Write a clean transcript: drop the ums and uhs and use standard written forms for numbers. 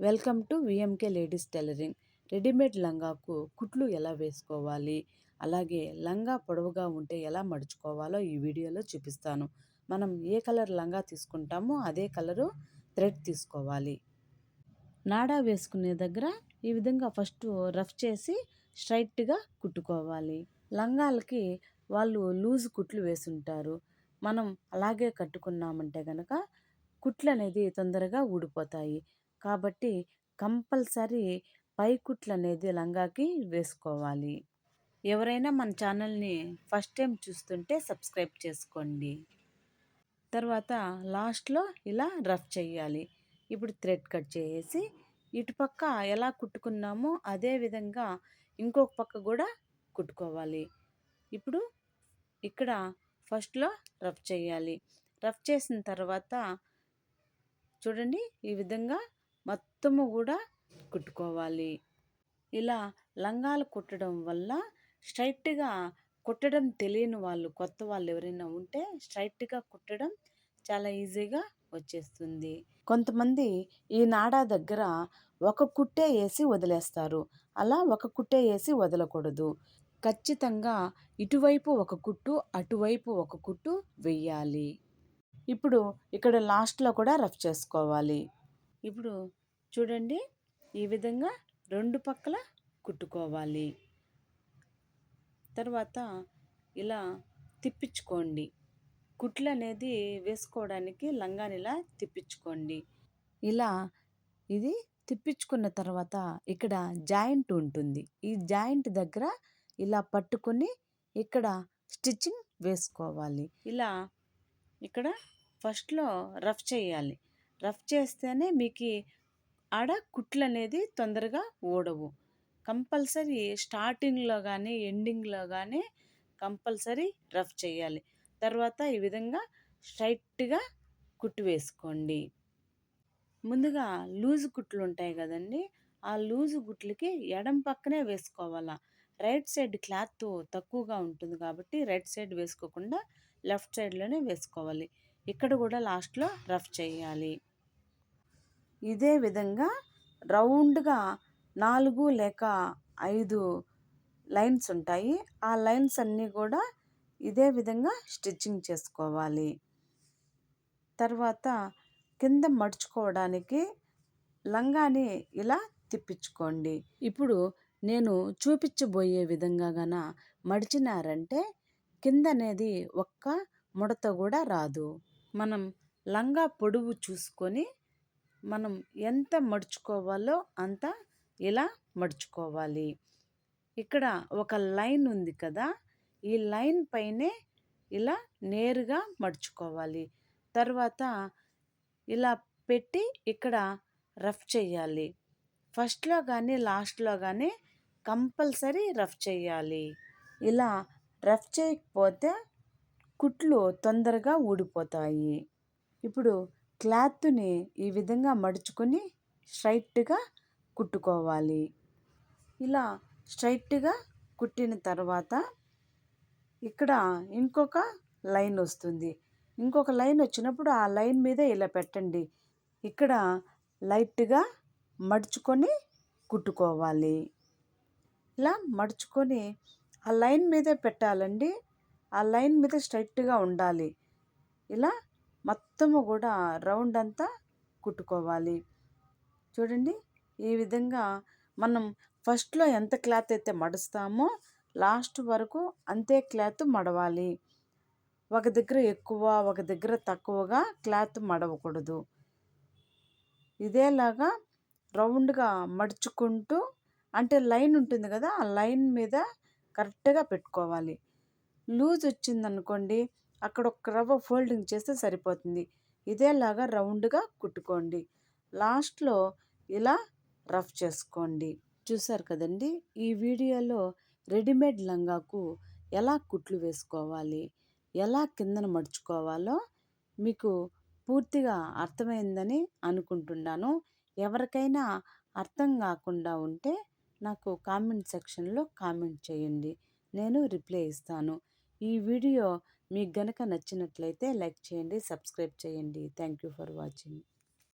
Welcome to VMK ladies tailoring. Readymade లంగాకు కుట్లు ఎలా వేసుకోవాలి, అలాగే లంగా పొడవుగా ఉంటే ఎలా మడుచుకోవాలో ఈ వీడియోలో చూపిస్తాను. మనం ఏ కలర్ లంగా తీసుకుంటామో అదే కలరు థ్రెడ్ తీసుకోవాలి. నాడా వేసుకునే దగ్గర ఈ విధంగా ఫస్ట్ రఫ్ చేసి స్ట్రైట్గా కుట్టుకోవాలి. లంగాలకి వాళ్ళు లూజ్ కుట్లు వేసుంటారు. మనం అలాగే కట్టుకున్నామంటే కనుక కుట్లు అనేది తొందరగా ఊడిపోతాయి. కాబట్టి కంపల్సరీ పై కుట్లు అనేది లంగాకి వేసుకోవాలి. ఎవరైనా మన ఛానల్ని ఫస్ట్ టైం చూస్తుంటే సబ్స్క్రైబ్ చేసుకోండి. తర్వాత లాస్ట్లో ఇలా రఫ్ చేయాలి. ఇప్పుడు థ్రెడ్ కట్ చేసి ఇటుపక్క ఎలా కుట్టుకున్నామో అదే విధంగా ఇంకొక పక్క కూడా కుట్టుకోవాలి. ఇప్పుడు ఇక్కడ ఫస్ట్లో రఫ్ చేయాలి. రఫ్ చేసిన తర్వాత చూడండి ఈ విధంగా మొత్తము కూడా కుట్టుకోవాలి. ఇలా లంగాలు కుట్టడం వల్ల స్ట్రైట్గా కుట్టడం తెలియని వాళ్ళు, కొత్త వాళ్ళు ఎవరైనా ఉంటే స్ట్రైట్గా కుట్టడం చాలా ఈజీగా వచ్చేస్తుంది. కొంతమంది ఈ నాడా దగ్గర ఒక కుట్టే వేసి వదిలేస్తారు. అలా ఒక కుట్టే వేసి వదలకూడదు. ఖచ్చితంగా ఇటువైపు ఒక కుట్టు, అటువైపు ఒక కుట్టు వెయ్యాలి. ఇప్పుడు ఇక్కడ లాస్ట్లో కూడా రఫ్ చేసుకోవాలి. ఇప్పుడు చూడండి ఈ విధంగా రెండు పక్కల కుట్టుకోవాలి. తర్వాత ఇలా తిప్పించుకోండి. కుట్లు అనేది వేసుకోవడానికి లంగాని ఇలా తిప్పించుకోండి. ఇలా ఇది తిప్పించుకున్న తర్వాత ఇక్కడ జాయింట్ ఉంటుంది. ఈ జాయింట్ దగ్గర ఇలా పట్టుకొని ఇక్కడ స్టిచ్చింగ్ వేసుకోవాలి. ఇలా ఇక్కడ ఫస్ట్లో రఫ్ చేయాలి. రఫ్ చేస్తేనే మీకు ఆడ కుట్లు అనేది తొందరగా ఊడవు. కంపల్సరీ స్టార్టింగ్లో కానీ ఎండింగ్లో కానీ కంపల్సరీ రఫ్ చేయాలి. తర్వాత ఈ విధంగా స్ట్రైట్గా కుట్టు వేసుకోండి. ముందుగా లూజు కుట్లు ఉంటాయి కదండి, ఆ లూజు కుట్లకి ఎడం పక్కనే వేసుకోవాలా. రైట్ సైడ్ క్లాత్ తక్కువగా ఉంటుంది కాబట్టి రైట్ సైడ్ వేసుకోకుండా లెఫ్ట్ సైడ్లోనే వేసుకోవాలి. ఇక్కడ కూడా లాస్ట్లో రఫ్ చేయాలి. ఇదే విధంగా రౌండ్గా 4 లేక 5 లైన్స్ ఉంటాయి. ఆ లైన్స్ అన్నీ కూడా ఇదే విధంగా స్టిచ్చింగ్ చేసుకోవాలి. తర్వాత కింద మడుచుకోవడానికి లంగాని ఇలా తిప్పించుకోండి. ఇప్పుడు నేను చూపించబోయే విధంగా గన మడిచినారంటే కింద అనేది ఒక్క ముడత కూడా రాదు. మనం లంగా పొడవు చూసుకొని మనం ఎంత మడుచుకోవాలో అంత ఇలా మడుచుకోవాలి. ఇక్కడ ఒక లైన్ ఉంది కదా, ఈ లైన్ పైనే ఇలా నేరుగా మడుచుకోవాలి. తర్వాత ఇలా పెట్టి ఇక్కడ రఫ్ చేయాలి. ఫస్ట్లో కానీ లాస్ట్లో కానీ కంపల్సరీ రఫ్ చేయాలి. ఇలా రఫ్ చేయకపోతే కుట్లు తొందరగా ఊడిపోతాయి. ఇప్పుడు క్లాత్ని ఈ విధంగా మడుచుకొని స్ట్రైట్గా కుట్టుకోవాలి. ఇలా స్ట్రైట్గా కుట్టిన తర్వాత ఇక్కడ ఇంకొక లైన్ వస్తుంది. ఇంకొక లైన్ వచ్చినప్పుడు ఆ లైన్ మీద ఇలా పెట్టండి. ఇక్కడ లైట్గా మడుచుకొని కుట్టుకోవాలి. ఇలా మడుచుకొని ఆ లైన్ మీదే పెట్టాలండి. ఆ లైన్ మీద స్ట్రైట్గా ఉండాలి. ఇలా మొత్తము కూడా రౌండ్ అంతా కుట్టుకోవాలి. చూడండి ఈ విధంగా మనం ఫస్ట్లో ఎంత క్లాత్ అయితే మడుస్తామో లాస్ట్ వరకు అంతే క్లాత్ మడవాలి. ఒక దగ్గర ఎక్కువ, ఒక దగ్గర తక్కువగా క్లాత్ మడవకూడదు. ఇదేలాగా రౌండ్గా మడుచుకుంటూ, అంటే లైన్ ఉంటుంది కదా, ఆ లైన్ మీద కరెక్ట్గా పెట్టుకోవాలి. లూజ్ వచ్చిందనుకోండి అక్కడ ఒక రవ్వ ఫోల్డింగ్ చేస్తే సరిపోతుంది. ఇదేలాగా రౌండ్గా కుట్టుకోండి. లాస్ట్లో ఇలా రఫ్ చేసుకోండి. చూసారు కదండి, ఈ వీడియోలో రెడీమేడ్ లంగాకు ఎలా కుట్లు వేసుకోవాలి, ఎలా కిందన మడుచుకోవాలో మీకు పూర్తిగా అర్థమైందని అనుకుంటున్నాను. ఎవరికైనా అర్థం కాకుండా ఉంటే నాకు కామెంట్ సెక్షన్లో కామెంట్ చేయండి, నేను రిప్లై ఇస్తాను. ఈ వీడియో మీకు గనక నచ్చినట్లయితే లైక్ చేయండి, సబ్స్క్రైబ్ చేయండి. Thank you for watching.